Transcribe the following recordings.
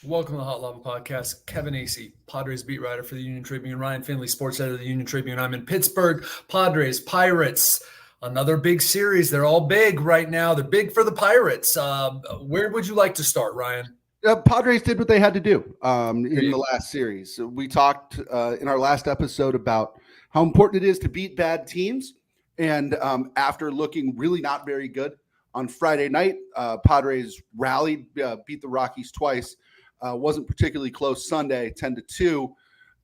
Welcome to the Hot Lava Podcast. Kevin Acee, Padres beat writer for the Union-Tribune. Ryan Finley, sports editor of the Union-Tribune. I'm in Pittsburgh. Padres, Pirates, another big series. They're all big right now. They're big for the Pirates. Where would you like to start, Ryan? Padres did what they had to do in the last series. So we talked in our last episode about how important it is to beat bad teams. And after looking really not very good on Friday night, Padres rallied, beat the Rockies twice. Wasn't particularly close Sunday, 10-2.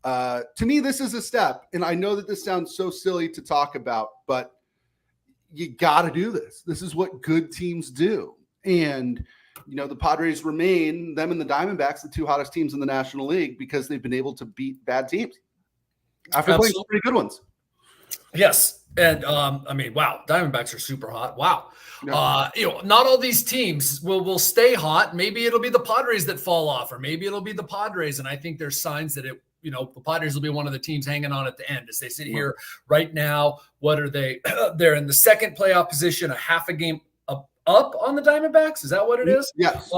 To me, this is a step. And I know that this sounds so silly to talk about, but you got to do this. This is what good teams do. And, you know, the Padres remain, them and the Diamondbacks, the two hottest teams in the National League because they've been able to beat bad teams after playing some pretty good ones. Yes. And, wow, Diamondbacks are super hot. Wow. Yeah. Not all these teams will stay hot. Maybe it'll be the Padres that fall off, or maybe it'll be the Padres. And I think there's signs that the Padres will be one of the teams hanging on at the end as they sit here right now. What are they? They're in the second playoff position, a half a game up on the Diamondbacks. Is that what it is? Yes.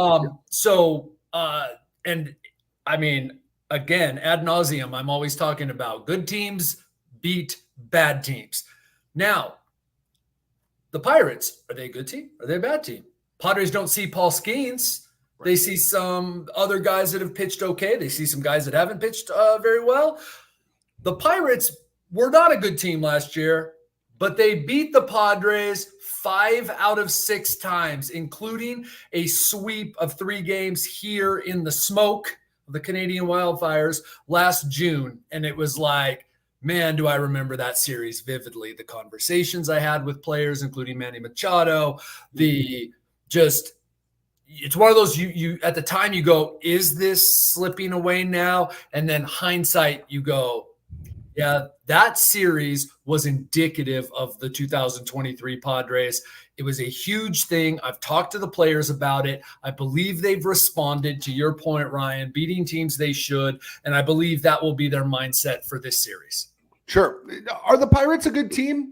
Again, ad nauseum, I'm always talking about good teams beat bad teams. Now, the Pirates, are they a good team? Are they a bad team? Padres don't see Paul Skeens. Right. They see some other guys that have pitched okay. They see some guys that haven't pitched very well. The Pirates were not a good team last year, but they beat the Padres 5 out of 6 times, including a sweep of 3 games here in the smoke of the Canadian wildfires last June. And it was like, man, do I remember that series vividly. The conversations I had with players, including Manny Machado, it's one of those, you at the time you go, is this slipping away now? And then hindsight, you go, yeah, that series was indicative of the 2023 Padres. It was a huge thing. I've talked to the players about it. I believe they've responded, to your point, Ryan, beating teams they should. And I believe that will be their mindset for this series. Sure. Are the Pirates a good team?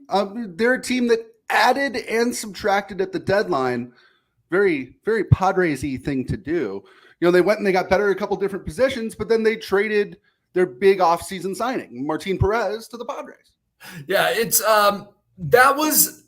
They're a team that added and subtracted at the deadline. Very, very Padres-y thing to do. You know, they went and they got better at a couple different positions, but then they traded their big offseason signing, Martin Perez, to the Padres. Yeah, it's that was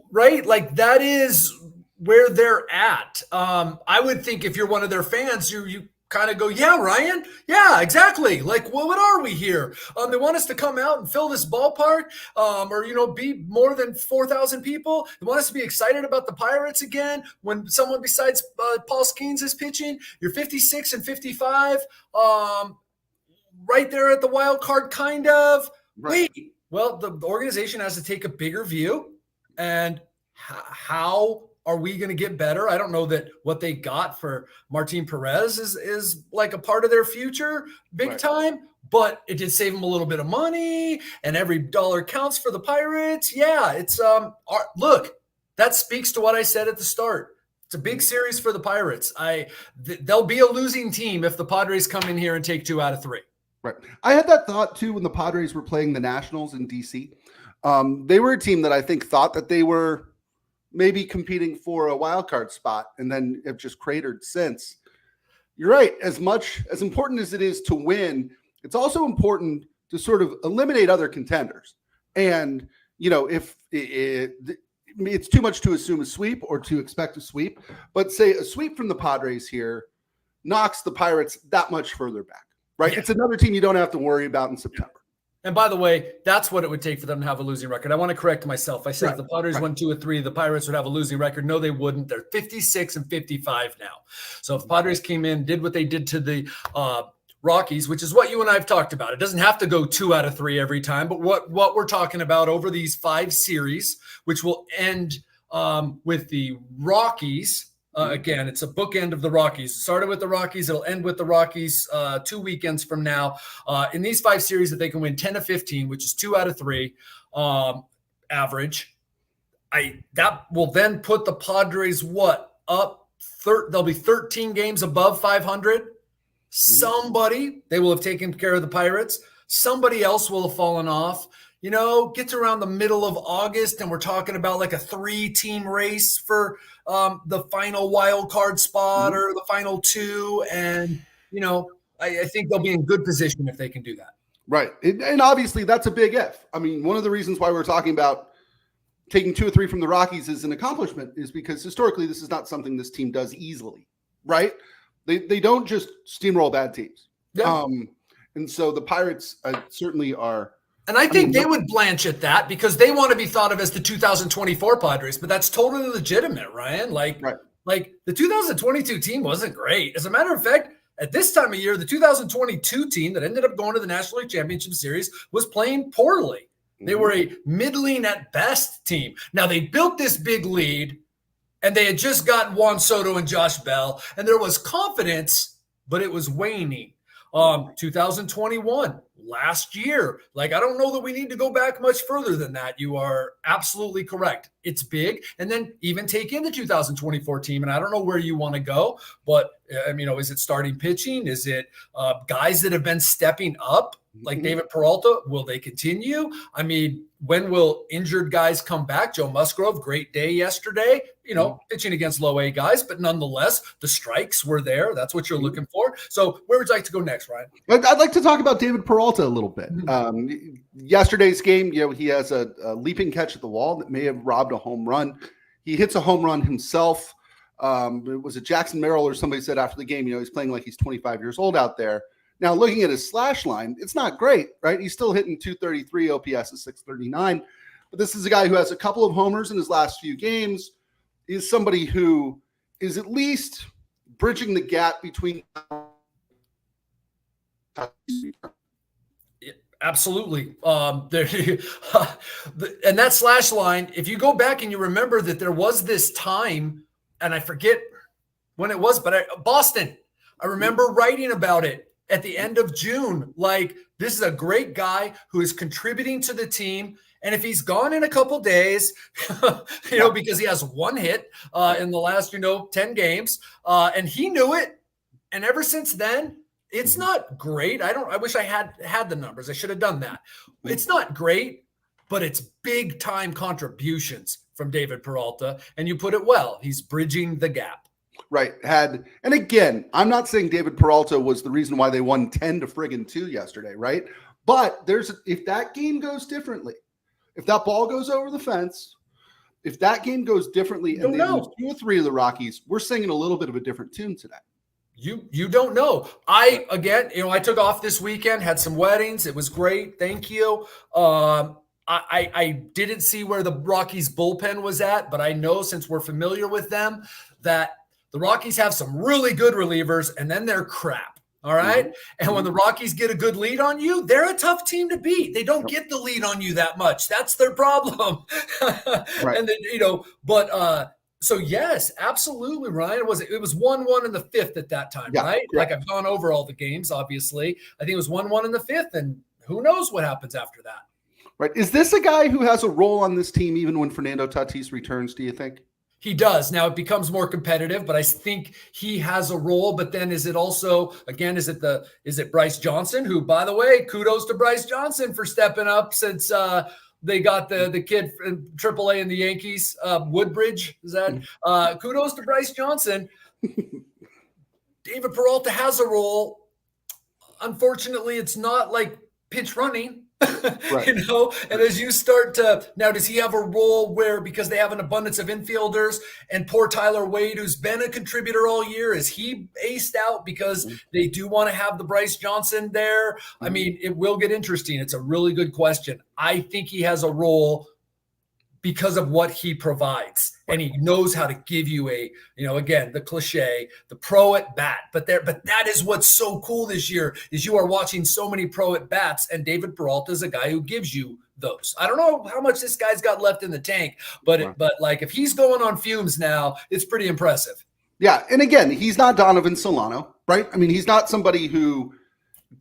right. Like, that is where they're at. I would think if you're one of their fans, you kind of go, yeah, Ryan. Yeah, exactly. Like, well, what are we here? They want us to come out and fill this ballpark or be more than 4,000 people. They want us to be excited about the Pirates again when someone besides Paul Skeens is pitching. You're 56 and 55, right there at the wild card, kind of. Right. Wait, well, the organization has to take a bigger view. And how are we going to get better? I don't know that what they got for Martin Perez is like a part of their future big time, but it did save them a little bit of money, and every dollar counts for the Pirates. Yeah, it's look, that speaks to what I said at the start. It's a big series for the Pirates. They'll be a losing team if the Padres come in here and take 2 out of 3. Right. I had that thought too when the Padres were playing the Nationals in DC. They were a team that I think thought that they were maybe competing for a wild card spot, and then have just cratered since. You're right. As important as it is to win, it's also important to sort of eliminate other contenders. And, if it's too much to assume a sweep or to expect a sweep, but say a sweep from the Padres here knocks the Pirates that much further back, right? Yeah. It's another team you don't have to worry about in September. And by the way, that's what it would take for them to have a losing record. I want to correct myself. I said if the Padres won 2 or 3, the Pirates would have a losing record. No, they wouldn't. They're 56 and 55 now. So if the Padres came in, did what they did to the Rockies, which is what you and I have talked about. It doesn't have to go 2 out of 3 every time, but what we're talking about over these 5 series, which will end with the Rockies. Again, it's a bookend of the Rockies. It started with the Rockies. It'll end with the Rockies 2 weekends from now. In these 5 series, that they can win 10 to 15, which is 2 out of 3 average. That will then put the Padres up? They'll be 13 games above 500. Somebody, they will have taken care of the Pirates. Somebody else will have fallen off. Gets around the middle of August, and we're talking about like a 3-team race for the final wild card spot or the final 2. And I think they'll be in good position if they can do that. Right. And obviously that's a big if. I mean, one of the reasons why we're talking about taking 2 or 3 from the Rockies as an accomplishment is because historically this is not something this team does easily, right? They don't just steamroll bad teams. Yeah. And so the Pirates certainly are. And I think they would blanch at that because they want to be thought of as the 2024 Padres, but that's totally legitimate, Ryan. Like the 2022 team wasn't great. As a matter of fact, at this time of year, the 2022 team that ended up going to the National League Championship Series was playing poorly. They were a middling at best team. Now, they built this big lead, and they had just gotten Juan Soto and Josh Bell, and there was confidence, but it was waning. 2021, last year. I don't know that we need to go back much further than that. You are absolutely correct. It's big. And then even take in the 2024 team. And I don't know where you want to go, but is it starting pitching? Is it guys that have been stepping up like David Peralta? Will they continue? I mean, when will injured guys come back? Joe Musgrove, great day yesterday, pitching against low A guys, but nonetheless, the strikes were there. That's what you're looking for. So where would you like to go next, Ryan? I'd like to talk about David Peralta a little bit. Yesterday's game, he has a leaping catch at the wall that may have robbed a home run. He hits a home run himself. It was a Jackson Merrill or somebody said after the game, he's playing like he's 25 years old out there. Now, looking at his slash line, it's not great, right? He's still hitting 233, OPS is 639. But this is a guy who has a couple of homers in his last few games, is somebody who is at least bridging the gap between. Absolutely. And that slash line, if you go back and you remember that there was this time, and I forget when it was, but Boston, I remember writing about it at the end of June. This is a great guy who is contributing to the team. And if he's gone in a couple days, because he has one hit in the last, 10 games, and he knew it. And ever since then, it's not great. I wish I had the numbers. I should have done that. It's not great, but it's big time contributions from David Peralta. And you put it well. He's bridging the gap. Right. And again, I'm not saying David Peralta was the reason why they won 10-2 yesterday, right? But if that game goes differently, if that ball goes over the fence, if that game goes differently and they lose 2 or 3 of the Rockies, we're singing a little bit of a different tune today. You don't know. I took off this weekend, had some weddings. It was great. Thank you. I didn't see where the Rockies bullpen was at, but I know since we're familiar with them that the Rockies have some really good relievers and then they're crap. All right. And when the Rockies get a good lead on you, they're a tough team to beat. They don't get the lead on you that much. That's their problem. Right. And then, so yes, absolutely, Ryan. It was 1-1 in the 5th at that time, right? Like I've gone over all the games, obviously. I think it was 1-1 in the 5th, and who knows what happens after that. Right. Is this a guy who has a role on this team even when Fernando Tatis returns, do you think? He does. Now it becomes more competitive, but I think he has a role. But then is it also, again, is it Bryce Johnson, who, by the way, kudos to Bryce Johnson for stepping up since they got the kid from AAA in the Yankees, Woodbridge. Is that kudos to Bryce Johnson? David Peralta has a role. Unfortunately, it's not like pitch running. Right. And as you start to now, does he have a role where, because they have an abundance of infielders and poor Tyler Wade, who's been a contributor all year, is he aced out because they do want to have the Bryce Johnson there? I mean, it will get interesting. It's a really good question. I think he has a role because of what he provides, and he knows how to give you again, the cliche, the pro at bat. But that is what's so cool this year is you are watching so many pro at bats, and David Peralta is a guy who gives you those. I don't know how much this guy's got left in the tank, but if he's going on fumes now, it's pretty impressive. Yeah, and again, he's not Donovan Solano, right? I mean, he's not somebody who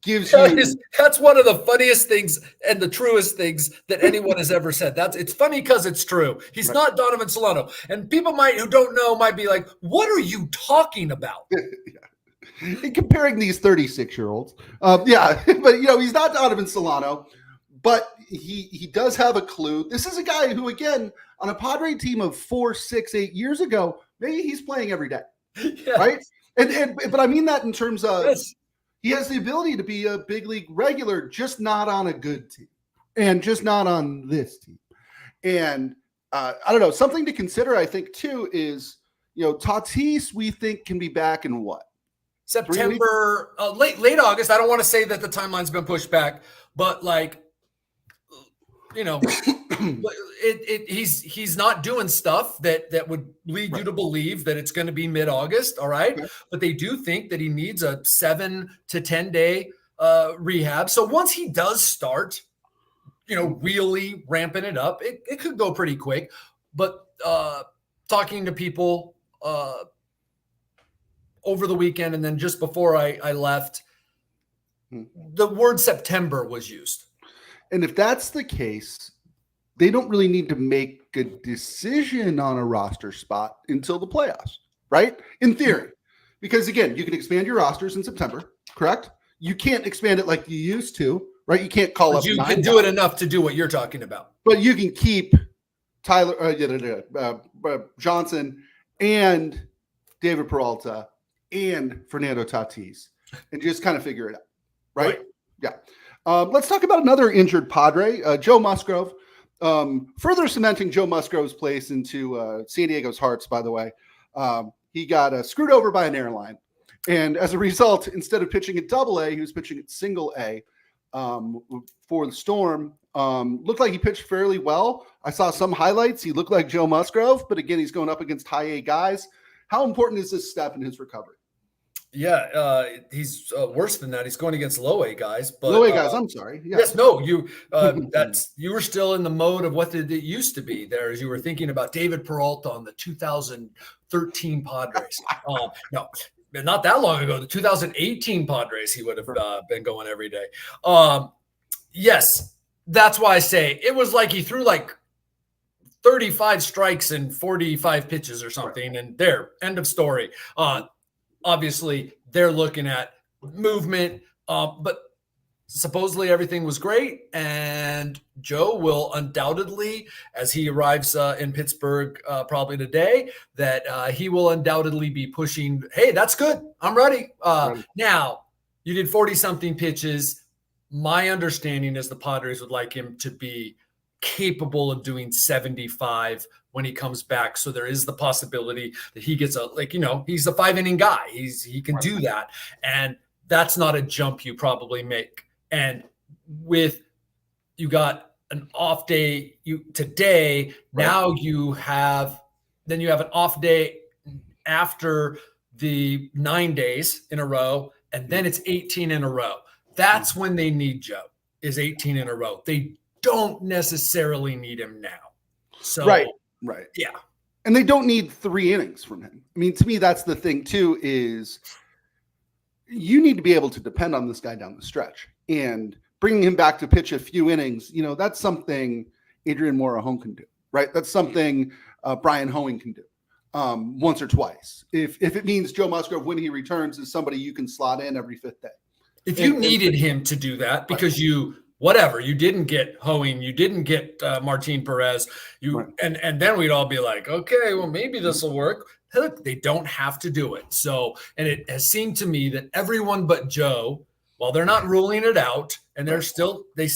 gives you. That's one of the funniest things and the truest things that anyone has ever said. It's funny because it's true. He's not Donovan Solano, and people who don't know might be like, "What are you talking about?" And comparing these 36-year-olds, but he's not Donovan Solano, but he does have a clue. This is a guy who, again, on a Padre team of 4, 6, 8 years ago, maybe he's playing every day, right? But I mean that in terms of. Yes. He has the ability to be a big league regular, just not on a good team and just not on this team. And I don't know, something to consider, I think, too, is, Tatis, we think can be back in what? September, late August. I don't want to say that the timeline's been pushed back, but he's not doing stuff that would lead you to believe that it's going to be mid-August. All right. Okay. But they do think that he needs a 7 to 10 day rehab. So once he does start, really ramping it up, it could go pretty quick. But talking to people over the weekend and then just before I left, the word September was used. And if that's the case, they don't really need to make a decision on a roster spot until the playoffs, right? In theory. Because, again, you can expand your rosters in September, correct? You can't expand it like you used to, right? You can't call up. You can do it enough to do what you're talking about. But you can keep Johnson and David Peralta and Fernando Tatis and just kind of figure it out, right? Yeah. Let's talk about another injured Padre, Joe Musgrove. Further cementing Joe Musgrove's place into San Diego's hearts, by the way. He got screwed over by an airline. And as a result, instead of pitching at AA, he was pitching at single A for the Storm. Looked like he pitched fairly well. I saw some highlights. He looked like Joe Musgrove, but again, he's going up against high A guys. How important is this step in his recovery? Yeah, he's worse than that. He's going against low A guys. But low A guys, I'm sorry. Yeah. Yes, no, you were still in the mode of what it used to be there, as you were thinking about David Peralta on the 2013 Padres. No, not that long ago, the 2018 Padres, he would have been going every day. Yes, that's why I say it was like he threw like 35 strikes and 45 pitches or something, and there, end of story. Obviously, they're looking at movement, but supposedly everything was great. And Joe will undoubtedly, as he arrives in Pittsburgh probably today, that he will undoubtedly be pushing, hey, that's good. I'm ready. Now, you did 40-something pitches. My understanding is the Padres would like him to be capable of doing 75 when he comes back. So there is the possibility that he gets he's a 5-inning guy. He can do that. And that's not a jump you probably make. And you got an off day today, now you have an off day after the 9 days in a row, and then it's 18 in a row. That's when they need Joe, is 18 in a row. They don't necessarily need him now. So Right. Yeah. And they don't need 3 innings from him. I mean, to me, that's the thing too, is you need to be able to depend on this guy down the stretch, and bringing him back to pitch a few innings, that's something Adrian Morejon can do, right? That's something Brian Hoeing can do once or twice. If it means Joe Musgrove, when he returns, is somebody you can slot in every 5th day. If you needed him to do that because you didn't get Hoeing, you didn't get Martin Perez, and then we'd all be like, okay, well, maybe this will work. Look, they don't have to do it. So, and it has seemed to me that everyone but Joe, while they're not ruling it out, and they're going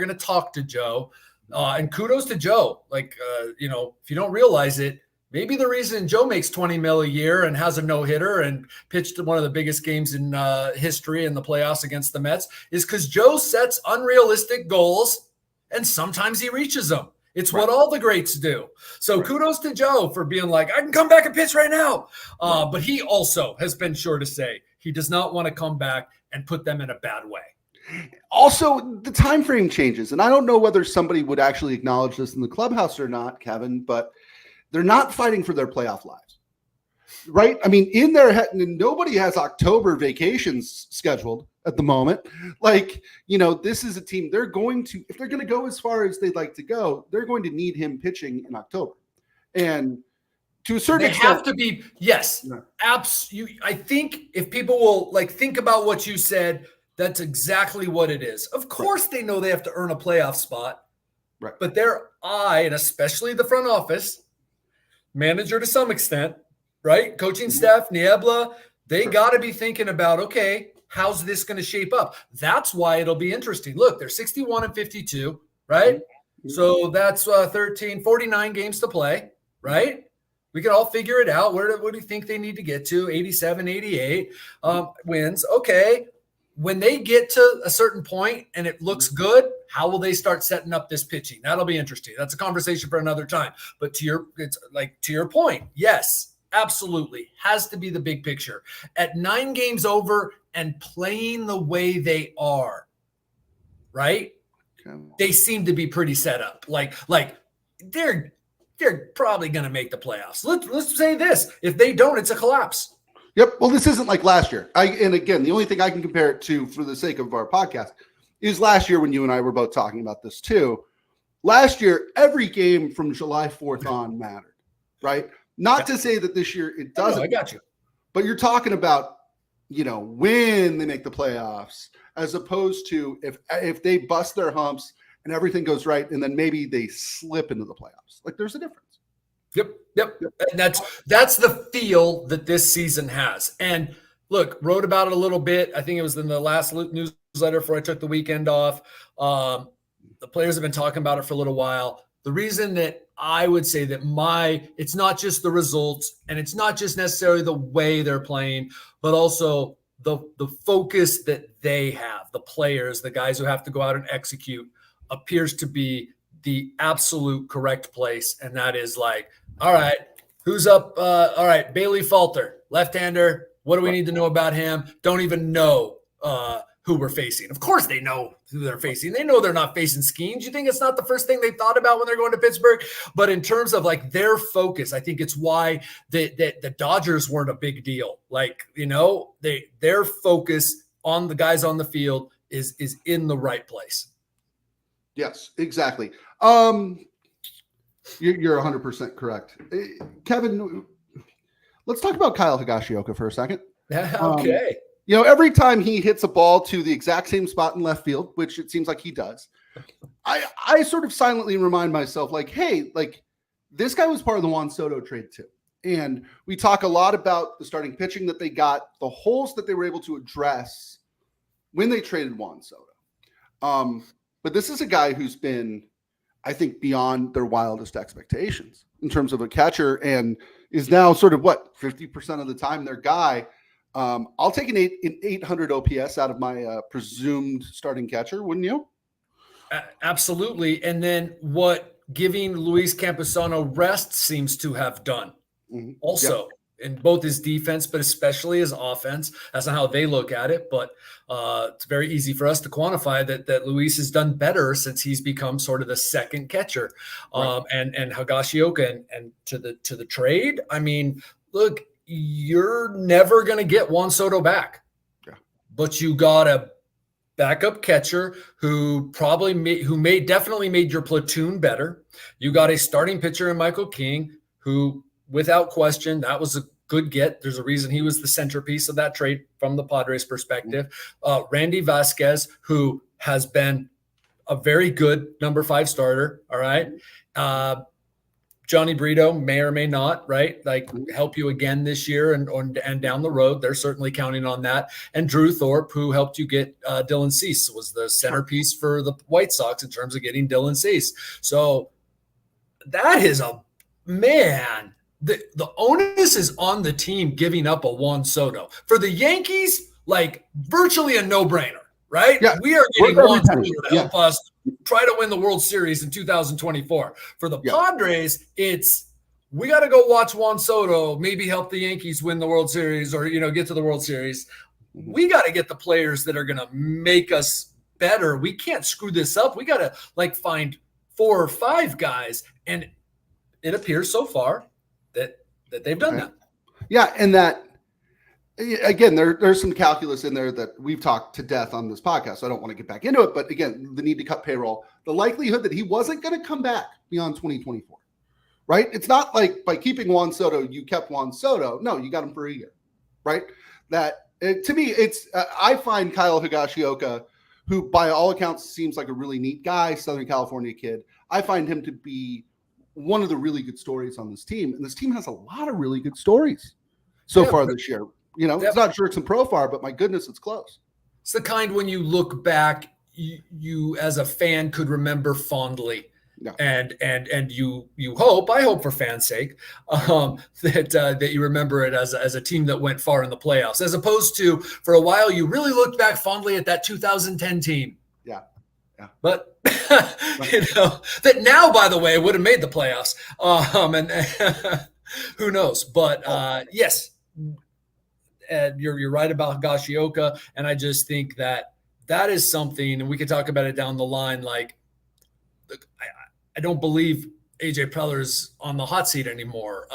to talk to Joe, and kudos to Joe. If you don't realize it, maybe the reason Joe makes $20 million a year and has a no-hitter and pitched one of the biggest games in history in the playoffs against the Mets is because Joe sets unrealistic goals, and sometimes he reaches them. It's what all the greats do. So kudos to Joe for being like, I can come back and pitch right now. But he also has been sure to say he does not want to come back and put them in a bad way. Also, the time frame changes. And I don't know whether somebody would actually acknowledge this in the clubhouse or not, Kevin, but they're not fighting for their playoff lives, right? I mean, in their head, nobody has October vacations scheduled at the moment. This is a team, if they're going to go as far as they'd like to go, they're going to need him pitching in October. And to a certain extent, have to be, yes, absolutely. I think if people will think about what you said, that's exactly what it is. Of course, they know they have to earn a playoff spot, but their eye, and especially the front office, manager to some extent, right? Coaching staff, Niebla, they got to be thinking about, okay, how's this going to shape up? That's why it'll be interesting. Look, they're 61-52, right? So that's 49 games to play, right? We can all figure it out. What do you think they need to get to? 87, 88 wins. Okay. When they get to a certain point and it looks good, how will they start setting up this pitching? That'll be interesting. That's a conversation for another time. But to your point, yes, absolutely. Has to be the big picture. At 9 games over and playing the way they are, right? They seem to be pretty set up. Like they're probably going to make the playoffs. Let's say this. If they don't, it's a collapse. Yep. Well, this isn't like last year. And again, the only thing I can compare it to for the sake of our podcast is last year when you and I were both talking about this too. Last year, every game from July 4th on mattered, right? Not to say that this year it doesn't. I got you. But you're talking about, when they make the playoffs, as opposed to if they bust their humps and everything goes right, and then maybe they slip into the playoffs. Like there's a difference. Yep. And that's the feel that this season has. And look, wrote about it a little bit. I think it was in the last newsletter before I took the weekend off. The players have been talking about it for a little while. The reason that I would say that it's not just the results and it's not just necessarily the way they're playing, but also the focus that they have, the players, the guys who have to go out and execute, appears to be the absolute correct place. And that is like, all right, who's up? All right, Bailey Falter, left-hander. What do we need to know about him? Don't even know who we're facing. Of course they know who they're facing. They know they're not facing Skeens. You think it's not the first thing they thought about when they're going to Pittsburgh? But in terms of like their focus, I think it's why the Dodgers weren't a big deal. Like, their focus on the guys on the field is in the right place. Yes, exactly. You're 100% correct. Kevin, let's talk about Kyle Higashioka for a second. Okay. Every time he hits a ball to the exact same spot in left field, which it seems like he does, I sort of silently remind myself, like, hey, like this guy was part of the Juan Soto trade too. And we talk a lot about the starting pitching that they got, the holes that they were able to address when they traded Juan Soto. But this is a guy who's been, I think, beyond their wildest expectations in terms of a catcher, and is now sort of 50% of the time their guy. I'll take an 800 OPS out of my presumed starting catcher, wouldn't you? Absolutely. And then what giving Luis Campusano rest seems to have done also in both his defense, but especially his offense. That's not how they look at it, but it's very easy for us to quantify that Luis has done better since he's become sort of the second catcher. Right. And Higashioka and to the trade. I mean, look, you're never going to get Juan Soto back, but you got a backup catcher who definitely made your platoon better. You got a starting pitcher in Michael King, who, without question, that was a good get. There's a reason he was the centerpiece of that trade from the Padres perspective. Randy Vasquez, who has been a very good number 5 starter. All right. Johnny Brito may or may not, right? Like help you again this year and down the road. They're certainly counting on that. And Drew Thorpe, who helped you get Dylan Cease, was the centerpiece for the White Sox in terms of getting Dylan Cease. So that is man. The onus is on the team giving up a Juan Soto. For the Yankees, like virtually a no-brainer, right? Yeah. We are getting Juan Soto to help us try to win the World Series in 2024. For the Padres, we got to go watch Juan Soto, maybe help the Yankees win the World Series or, get to the World Series. We got to get the players that are going to make us better. We can't screw this up. We got to find 4 or 5 guys. And it appears so far that they've done that. Yeah. And that, again, there's some calculus in there that we've talked to death on this podcast. So I don't want to get back into it, but again, the need to cut payroll, the likelihood that he wasn't going to come back beyond 2024, right? It's not like by keeping Juan Soto, you kept Juan Soto. No, you got him for a year, right? To me, I find Kyle Higashioka, who by all accounts seems like a really neat guy, Southern California kid. I find him to be one of the really good stories on this team. And this team has a lot of really good stories so far this year. It's not Jerks Profar, but my goodness, it's close. It's the kind when you look back, you as a fan could remember fondly. Yeah. And you hope, I hope for fans' sake, that you remember it as a team that went far in the playoffs, as opposed to for a while you really looked back fondly at that 2010 team. Yeah. But that now, by the way, would have made the playoffs. And who knows? But yes, and you're right about Higashioka, and I just think that is something, and we could talk about it down the line. Like, I don't believe AJ Preller's on the hot seat anymore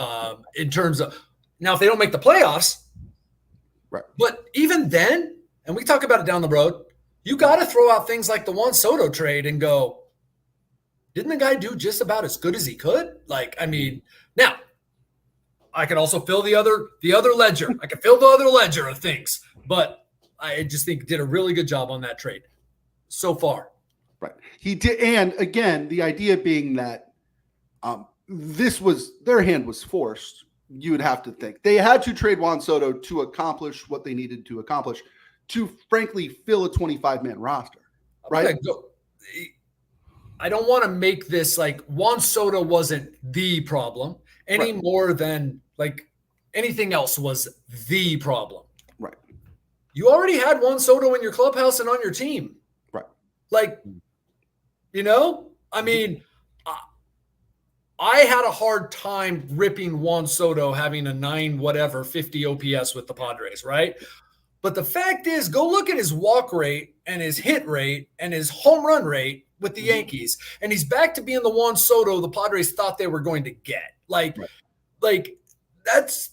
in terms of now if they don't make the playoffs. Right. But even then, and we talk about it down the road, you got to throw out things like the Juan Soto trade and go, didn't the guy do just about as good as he could? Like, I mean, now I can also fill the other ledger. I can fill the other ledger of things, but I just think did a really good job on that trade so far. Right. He did. And again, the idea being that their hand was forced. You would have to think they had to trade Juan Soto to accomplish what they needed to accomplish to frankly fill a 25-man roster. Right. I don't want to make this like Juan Soto wasn't the problem any more than like anything else was the problem. Right. You already had Juan Soto in your clubhouse and on your team. Right. Like, I mean, I had a hard time ripping Juan Soto having a 50 OPS with the Padres, right? But the fact is, go look at his walk rate and his hit rate and his home run rate with the Yankees, and he's back to being the Juan Soto the Padres thought they were going to get. Like that's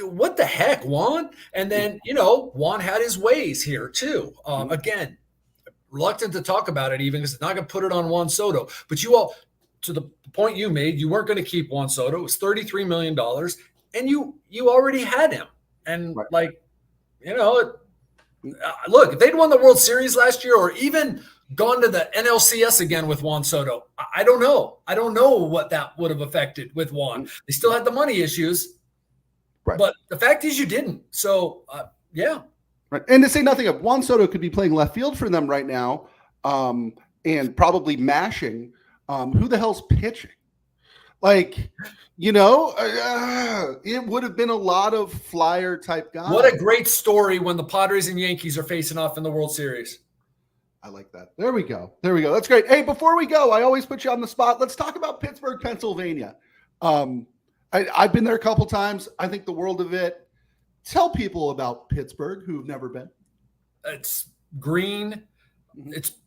what the heck, Juan? And then, Juan had his ways here too. Again, reluctant to talk about it even because it's not going to put it on Juan Soto. But you all, to the point you made, you weren't going to keep Juan Soto. It was $33 million, and you already had him. And look, if they'd won the World Series last year or even gone to the NLCS again with Juan Soto, I don't know. I don't know what that would have affected with Juan. They still had the money issues, but the fact is you didn't. So, yeah. Right. And to say nothing of Juan Soto could be playing left field for them right now and probably mashing. Who the hell's pitching? Like, it would have been a lot of flyer type guys. What a great story when the Padres and Yankees are facing off in the World Series. I like that. There we go. That's great. Hey, before we go, I always put you on the spot. Let's talk about Pittsburgh, Pennsylvania. I've been there a couple times. I think the world of it. Tell people about Pittsburgh who've never been. It's green.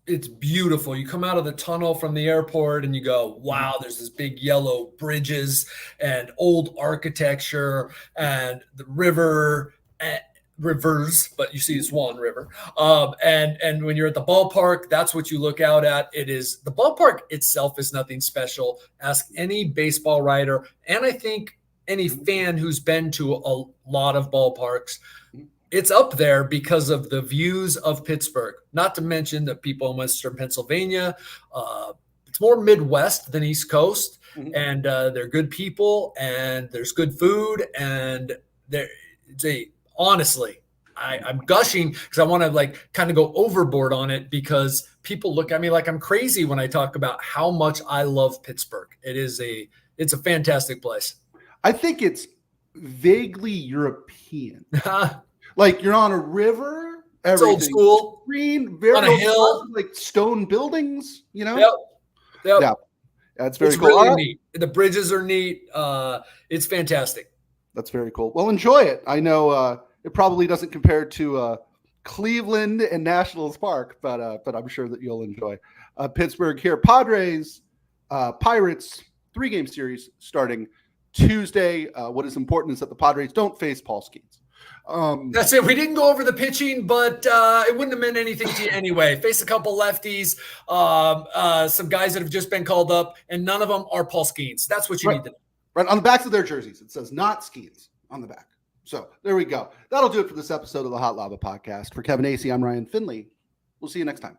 It's beautiful. You come out of the tunnel from the airport and you go, wow, there's this big yellow bridges and old architecture and the rivers, but you see it's one river. And when you're at the ballpark, that's what you look out at. The ballpark itself is nothing special. Ask any baseball writer, and I think any fan who's been to a lot of ballparks. It's up there because of the views of Pittsburgh, not to mention the people in Western Pennsylvania. It's more Midwest than East Coast, and they're good people, and there's good food, and honestly, I'm gushing because I want to kind of go overboard on it because people look at me like I'm crazy when I talk about how much I love Pittsburgh. It's a fantastic place. I think it's vaguely European. Like you're on a river, it's old school, green, very on a hill, like stone buildings. Yep. Yeah, that's very cool. Really neat. The bridges are neat. It's fantastic. That's very cool. Well, enjoy it. I know it probably doesn't compare to Cleveland and Nationals Park, but I'm sure that you'll enjoy Pittsburgh here. Padres, Pirates, 3-game series starting Tuesday. What is important is that the Padres don't face Paul Skeens. That's it. We didn't go over the pitching, but it wouldn't have meant anything to you anyway. Face a couple lefties, some guys that have just been called up, and none of them are Paul Skeens. That's what you need to know. Right on the backs of their jerseys, it says not Skeens on the back. So there we go. That'll do it for this episode of the Hot Lava Podcast. For Kevin Acee, I'm Ryan Finley. We'll see you next time.